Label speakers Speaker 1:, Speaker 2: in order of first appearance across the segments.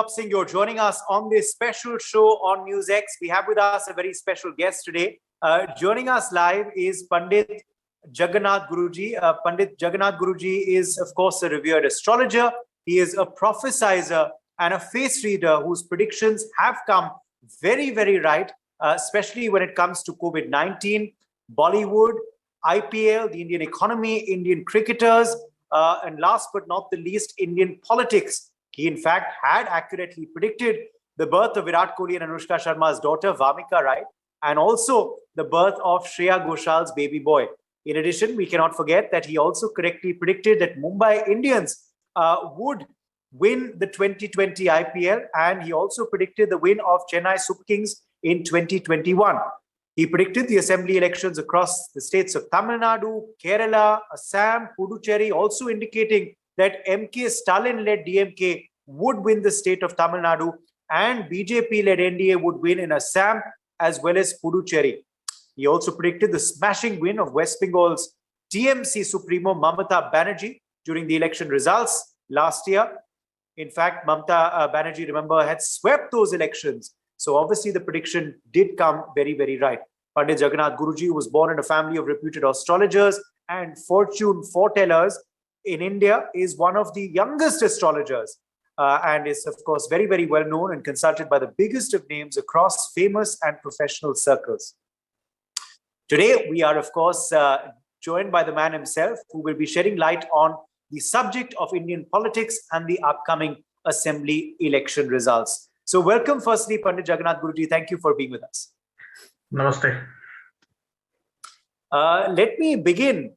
Speaker 1: Singh, you're joining us on this special show on NewsX. We have with us a very special guest today. Joining us live is Pandit Jagannath Guruji. Pandit Jagannath Guruji is, of course, a revered astrologer. He is a prophesizer and a face reader whose predictions have come very, very right, especially when it comes to COVID-19, Bollywood, IPL, the Indian economy, Indian cricketers, and last but not the least, Indian politics. He, in fact, had accurately predicted the birth of Virat Kohli and Anushka Sharma's daughter, Vamika, right? And also the birth of Shreya Ghoshal's baby boy. In addition, we cannot forget that he also correctly predicted that Mumbai Indians would win the 2020 IPL, and he also predicted the win of Chennai Super Kings in 2021. He predicted the assembly elections across the states of Tamil Nadu, Kerala, Assam, Puducherry, also indicating that MK Stalin-led DMK would win the state of Tamil Nadu and BJP-led NDA would win in Assam as well as Puducherry. He also predicted the smashing win of West Bengal's TMC Supremo Mamata Banerjee during the election results last year. In fact, Mamata Banerjee, remember, had swept those elections. So obviously the prediction did come very, very right. Pandit Jagannath Guruji was born in a family of reputed astrologers and fortune foretellers in India, is one of the youngest astrologers and is, of course, very, very well known and consulted by the biggest of names across famous and professional circles. Today, we are, of course, joined by the man himself who will be shedding light on the subject of Indian politics and the upcoming assembly election results. So welcome, firstly, Pandit Jagannath Guruji. Thank you for being with us.
Speaker 2: Namaste.
Speaker 1: Let me begin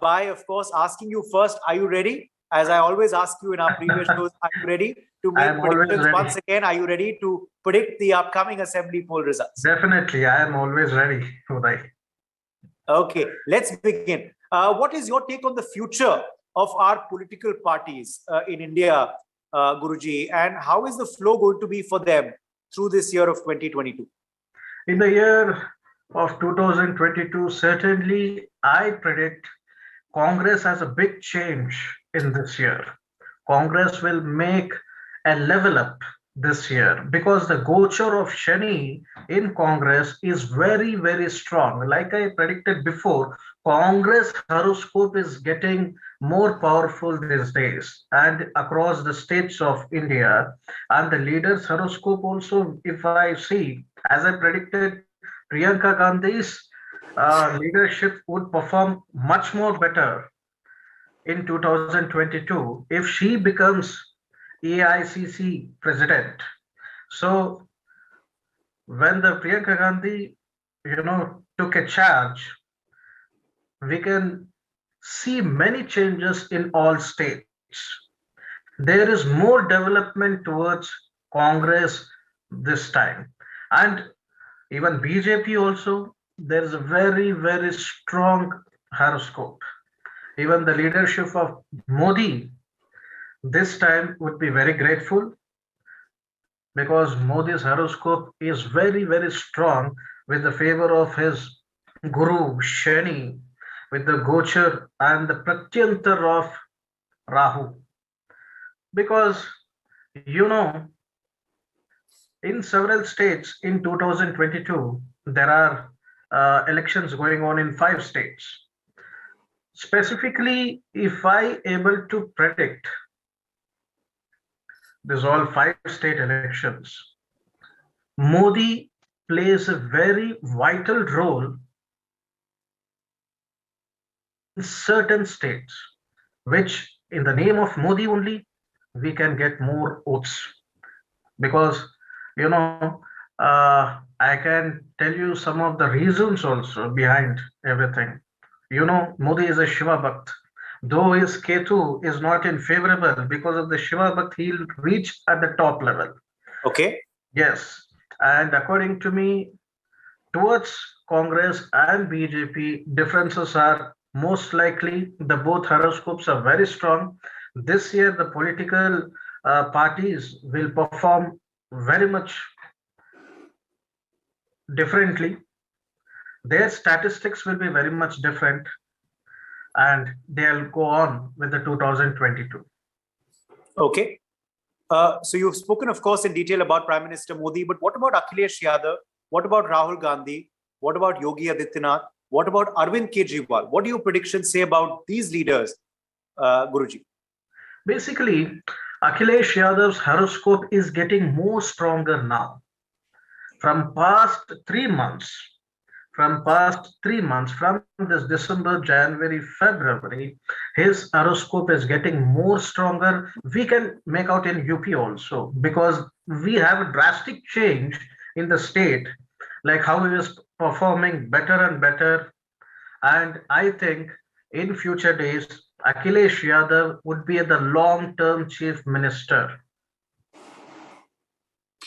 Speaker 1: by, of course, asking you first, are you ready? As I always ask you in our previous shows, are you ready to make predictions once again? Are you ready to predict the upcoming assembly poll results?
Speaker 2: Definitely, I am always ready, Uday.
Speaker 1: Okay, let's begin. What is your take on the future of our political parties in India, Guruji, and how is the flow going to be for them through this year of 2022?
Speaker 2: In the year of 2022, certainly I predict Congress has a big change in this year. Congress will make a level up this year because the Gochar of Shani in Congress is very, very strong. Like I predicted before, Congress horoscope is getting more powerful these days and across the states of India. And the leaders' horoscope also, if I see, as I predicted, Priyanka Gandhi's leadership would perform much more better in 2022 if she becomes AICC president. So when the Priyanka Gandhi, took a charge, we can see many changes in all states. There is more development towards Congress this time. And even BJP also, there is a very, very strong horoscope. Even the leadership of Modi this time would be very grateful because Modi's horoscope is very, very strong with the favor of his Guru, Shani, with the Gochar and the Pratyantar of Rahu. Because, in several states in 2022, there are elections going on in 5 states. Specifically, if I able to predict these all 5 state elections, Modi plays a very vital role in certain states, which in the name of Modi only, we can get more votes. Because, I can tell you some of the reasons also behind everything. Modi is a Shiva Bhakt. Though his Ketu is not in favorable, because of the Shiva Bhakt, he'll reach at the top level.
Speaker 1: Okay.
Speaker 2: Yes. And according to me, towards Congress and BJP, differences are most likely. The both horoscopes are very strong. This year, the political parties will perform very much differently. Their statistics will be very much different and they'll go on with the 2022.
Speaker 1: Okay. So you've spoken, of course, in detail about Prime Minister Modi, but what about Akhilesh Yadav? What about Rahul Gandhi? What about Yogi Adityanath? What about Arvind Kejriwal? What do your predictions say about these leaders, Guruji?
Speaker 2: Basically, Akhilesh Yadav's horoscope is getting more stronger now. From past 3 months, from this December, January, February, his horoscope is getting more stronger. We can make out in UP also, because we have a drastic change in the state, like how he is performing better and better. And I think in future days, Akhilesh Yadav would be the long-term chief minister.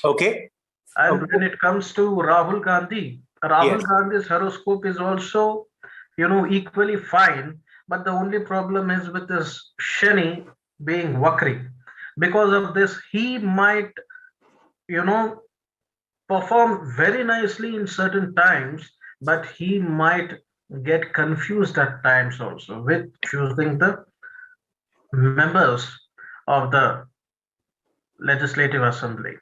Speaker 1: Okay.
Speaker 2: And when it comes to Rahul Gandhi,
Speaker 1: Yes.
Speaker 2: Gandhi's horoscope is also, equally fine. But the only problem is with this Shani being Vakri. Because of this, he might, perform very nicely in certain times, but he might get confused at times also with choosing the members of the Legislative Assembly.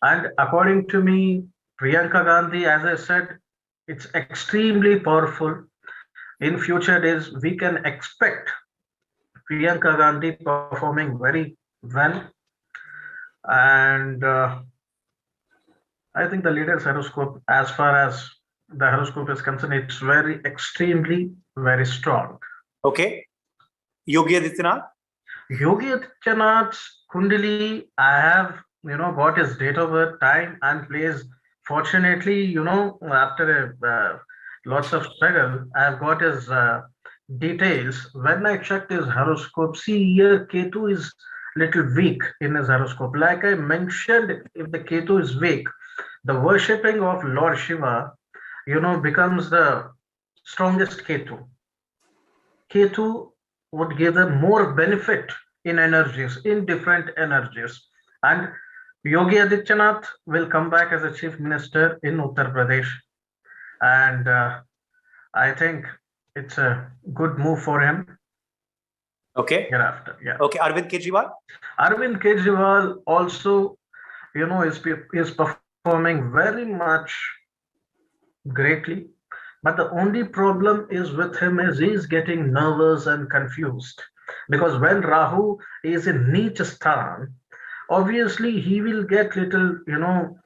Speaker 2: And according to me, Priyanka Gandhi, as I said, it's extremely powerful. In future days, we can expect Priyanka Gandhi performing very well. And I think the leader's horoscope, as far as the horoscope is concerned, it's very extremely very strong.
Speaker 1: Okay. Yogi Adityanath?
Speaker 2: Yogi Adityanath's Kundali, I have, got his date of birth, time, and place. Fortunately, after lots of struggle, I have got his details. When I checked his horoscope, see here, Ketu is little weak in his horoscope. Like I mentioned, if the Ketu is weak, the worshipping of Lord Shiva, becomes the strongest Ketu. Ketu would give them more benefit in energies, in different energies. And Yogi Adityanath will come back as a chief minister in Uttar Pradesh. And I think it's a good move for him.
Speaker 1: Okay.
Speaker 2: Hereafter, yeah.
Speaker 1: Okay. Arvind Kejriwal?
Speaker 2: Arvind Kejriwal also, is performing very much greatly. But the only problem is with him is he's getting nervous and confused. Because when Rahu is in Neechasthan, obviously he will get little,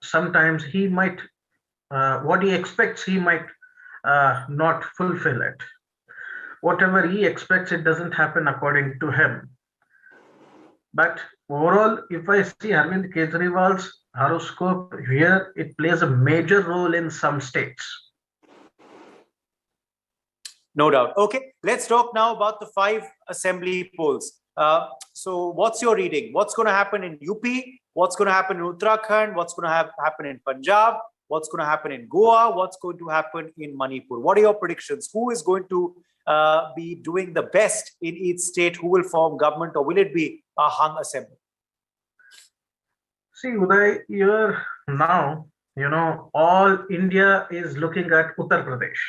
Speaker 2: sometimes he might, what he expects, he might not fulfill it. Whatever he expects, it doesn't happen according to him. But overall, if I see Arvind Kejriwal's horoscope here, it plays a major role in some states.
Speaker 1: No doubt. Okay, let's talk now about the 5 assembly polls. So what's your reading? What's going to happen in UP? What's going to happen in Uttarakhand? What's going to happen in Punjab? What's going to happen in Goa? What's going to happen in Manipur? What are your predictions? Who is going to be doing the best in each state? Who will form government, or will it be a hung assembly?
Speaker 2: See, Uday, here now, all India is looking at Uttar Pradesh.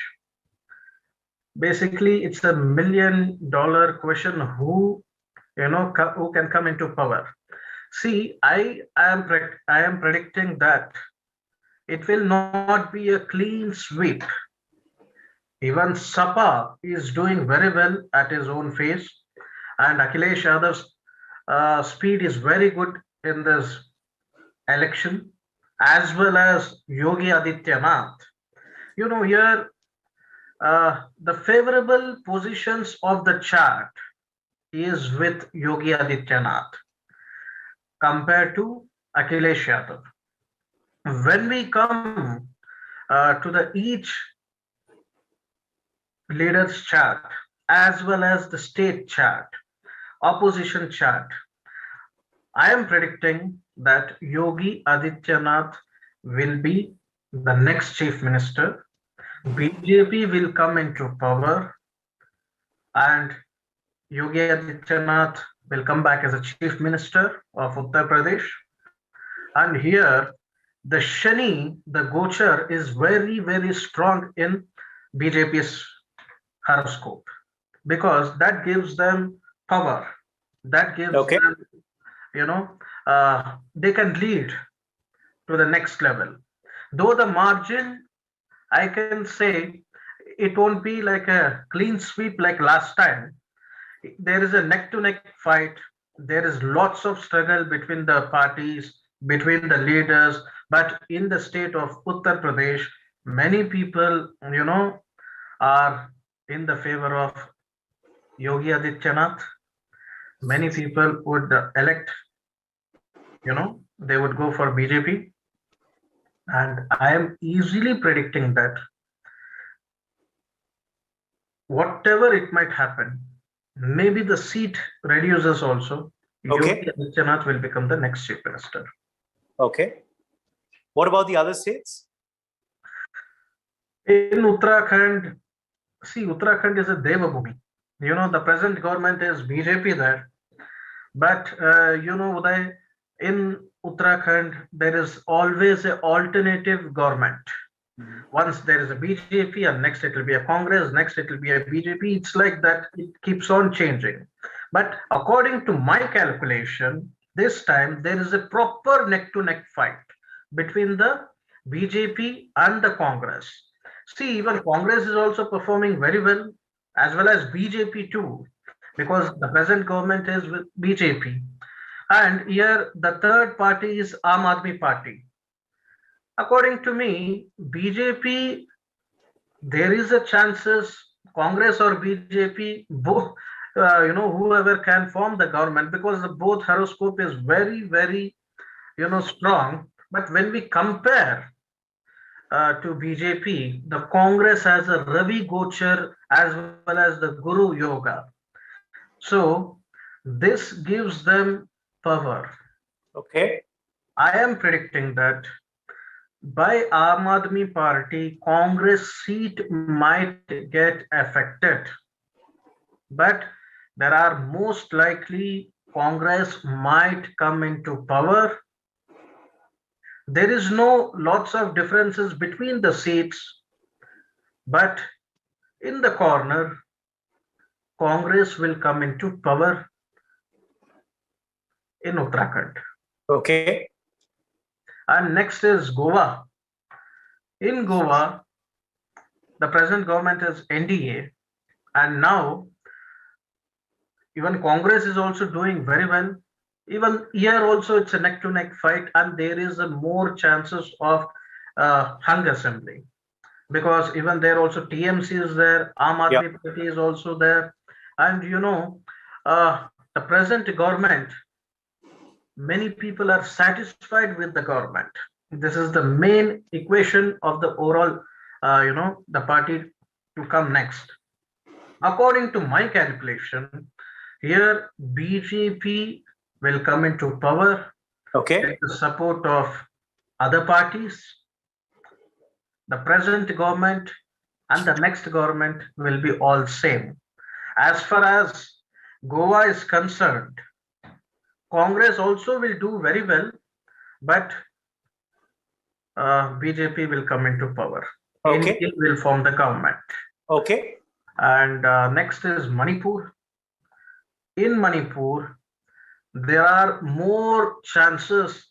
Speaker 2: Basically, it's a $1 million question: who can come into power. See, I am predicting that it will not be a clean sweep. Even Sapa is doing very well at his own pace, and Akhilesh Yadav's speed is very good in this election, as well as Yogi Adityanath. Here the favorable positions of the chart is with Yogi Adityanath compared to Akhilesh Yadav. When we come to the each leader's chart, as well as the state chart, opposition chart, I am predicting that Yogi Adityanath will be the next chief minister. BJP will come into power, and Yogi Adityanath will come back as a chief minister of Uttar Pradesh. And here, the Shani, the Gochar, is very, very strong in BJP's horoscope, because that gives them power. That gives them, they can lead to the next level. Though the margin, I can say it won't be like a clean sweep like last time. There is a neck to neck fight. There is lots of struggle between the parties, between the leaders. But in the state of Uttar Pradesh, many people, are in the favor of Yogi Adityanath. Many people would elect, they would go for BJP. And I am easily predicting that whatever it might happen, maybe the seat reduces also.
Speaker 1: Okay.
Speaker 2: Yogi Adityanath will become the next chief minister.
Speaker 1: Okay. What about the other states?
Speaker 2: In Uttarakhand, see, Uttarakhand is a Devabhumi. The present government is BJP there. But, Uday, in Uttarakhand, there is always an alternative government. Once there is a BJP, and next it will be a Congress, next it will be a BJP. It's like that, it keeps on changing. But according to my calculation, this time there is a proper neck to neck fight between the BJP and the Congress. See, even Congress is also performing very well as BJP too, because the present government is with BJP. And here the third party is Aam Aadmi Party. According to me, BJP, there is a chances Congress or BJP, both, whoever can form the government, because the both horoscope is very, very, strong. But when we compare to BJP, the Congress has a Ravi Gochar as well as the Guru Yoga. So this gives them power.
Speaker 1: Okay.
Speaker 2: I am predicting that by Aam Aadmi Party, Congress seat might get affected. But there are most likely Congress might come into power. There is no lots of differences between the seats, but in the corner, Congress will come into power in Uttarakhand.
Speaker 1: Okay.
Speaker 2: And next is Goa. In Goa, the present government is NDA, and now even Congress is also doing very well. Even here also it's a neck to neck fight, and there is a more chances of hung assembly, because even there also TMC is there, Aam Aadmi Party is also there, and the present government, many people are satisfied with the government. This is the main equation of the overall, the party to come next. According to my calculation, here BJP will come into power.
Speaker 1: Okay.
Speaker 2: With the support of other parties. The present government and the next government will be all same. As far as Goa is concerned, Congress also will do very well, but BJP will come into power.
Speaker 1: Okay.
Speaker 2: It will form the government.
Speaker 1: Okay.
Speaker 2: And next is Manipur. In Manipur, there are more chances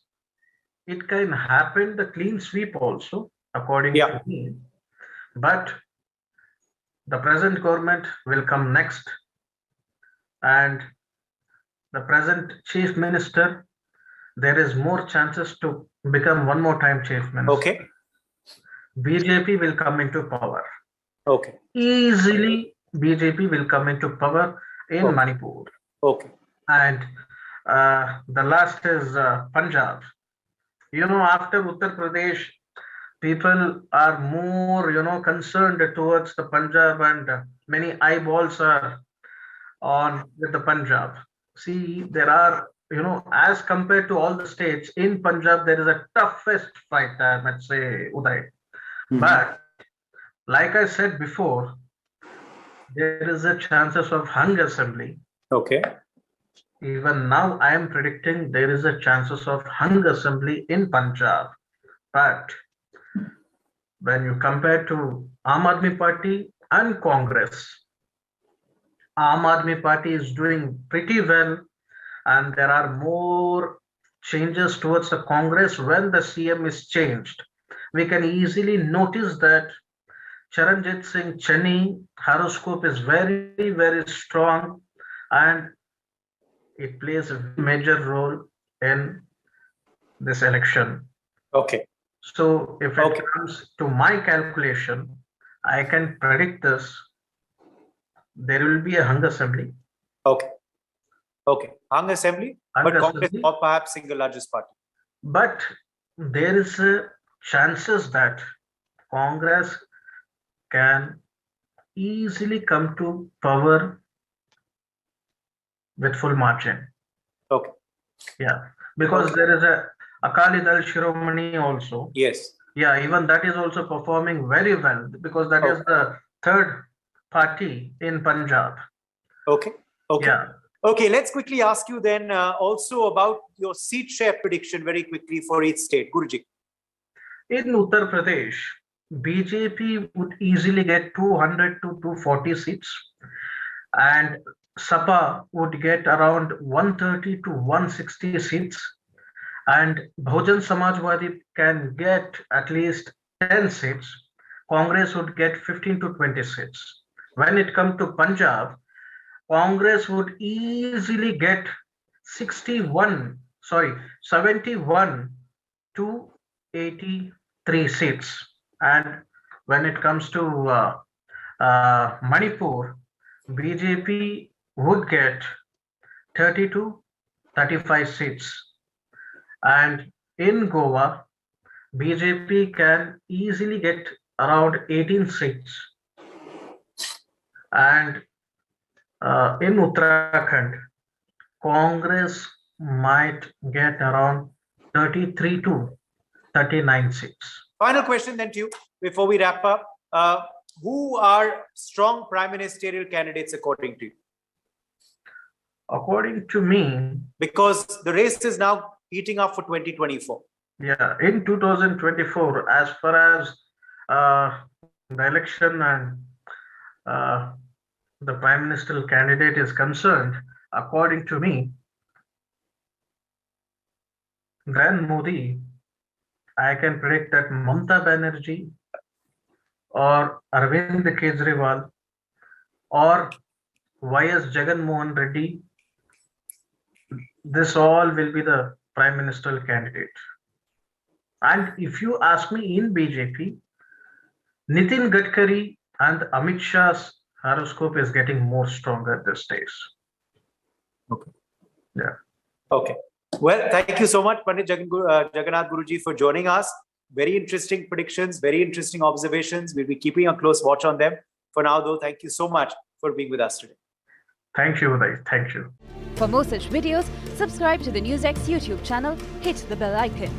Speaker 2: it can happen the clean sweep also, according to me. But the present government will come next, and the present chief minister, there is more chances to become one more time chief minister.
Speaker 1: Okay.
Speaker 2: BJP will come into power.
Speaker 1: Okay.
Speaker 2: Easily, BJP will come into power in Manipur.
Speaker 1: Okay.
Speaker 2: And the last is Punjab. After Uttar Pradesh, people are more, concerned towards the Punjab, and many eyeballs are on with the Punjab. See, there are, as compared to all the states, in Punjab, there is a toughest fight, I might say, Uday. But like I said before, there is a chances of hung assembly.
Speaker 1: Okay.
Speaker 2: Even now, I am predicting there is a chances of hung assembly in Punjab. But when you compare to Aam Aadmi Party and Congress, Aam Aadmi Party is doing pretty well, and there are more changes towards the Congress when the CM is changed, we can easily notice that Charanjit Singh Chennai horoscope is very, very strong, and it plays a major role in this election.
Speaker 1: Okay.
Speaker 2: So if it comes to my calculation, I can predict this. There will be a hung assembly.
Speaker 1: Okay. Okay. Hung assembly, but Congress or perhaps single largest party.
Speaker 2: But there is a chances that Congress can easily come to power with full margin.
Speaker 1: Okay.
Speaker 2: Yeah, because there is a Akali Dal Shiromani also.
Speaker 1: Yes.
Speaker 2: Yeah, even that is also performing very well because that is the third party in Punjab.
Speaker 1: Okay. Okay.
Speaker 2: Yeah.
Speaker 1: Okay, let's quickly ask you then also about your seat share prediction very quickly for each state. Guruji.
Speaker 2: In Uttar Pradesh, BJP would easily get 200 to 240 seats, and Sapa would get around 130 to 160 seats, and Bhujan Samajwadi can get at least 10 seats. Congress would get 15 to 20 seats. When it comes to Punjab, Congress would easily get 71 to 83 seats. And when it comes to Manipur, BJP would get 30 to 35 seats. And in Goa, BJP can easily get around 18 seats. And in Uttarakhand, Congress might get around 33 to 39 seats.
Speaker 1: Final question then to you before we wrap up. Who are strong prime ministerial candidates according to you?
Speaker 2: According to me,
Speaker 1: because the race is now heating up for 2024.
Speaker 2: Yeah, in 2024, as far as the election and the prime ministerial candidate is concerned, according to me, then Modi, I can predict that Mamata Banerjee or Arvind Kejriwal or Y.S. Jagan Mohan Reddy, this all will be the prime ministerial candidate. And if you ask me in BJP, Nitin Gadkari and Amit Shah's horoscope is getting more stronger these days.
Speaker 1: Okay.
Speaker 2: Yeah.
Speaker 1: Okay. Well, thank you so much, Pandit Jagannath Guruji, for joining us. Very interesting predictions, very interesting observations. We'll be keeping a close watch on them. For now, though, thank you so much for being with us today.
Speaker 2: Thank you, Uday. Thank you.
Speaker 3: For more such videos, subscribe to the NewsX YouTube channel, hit the bell icon.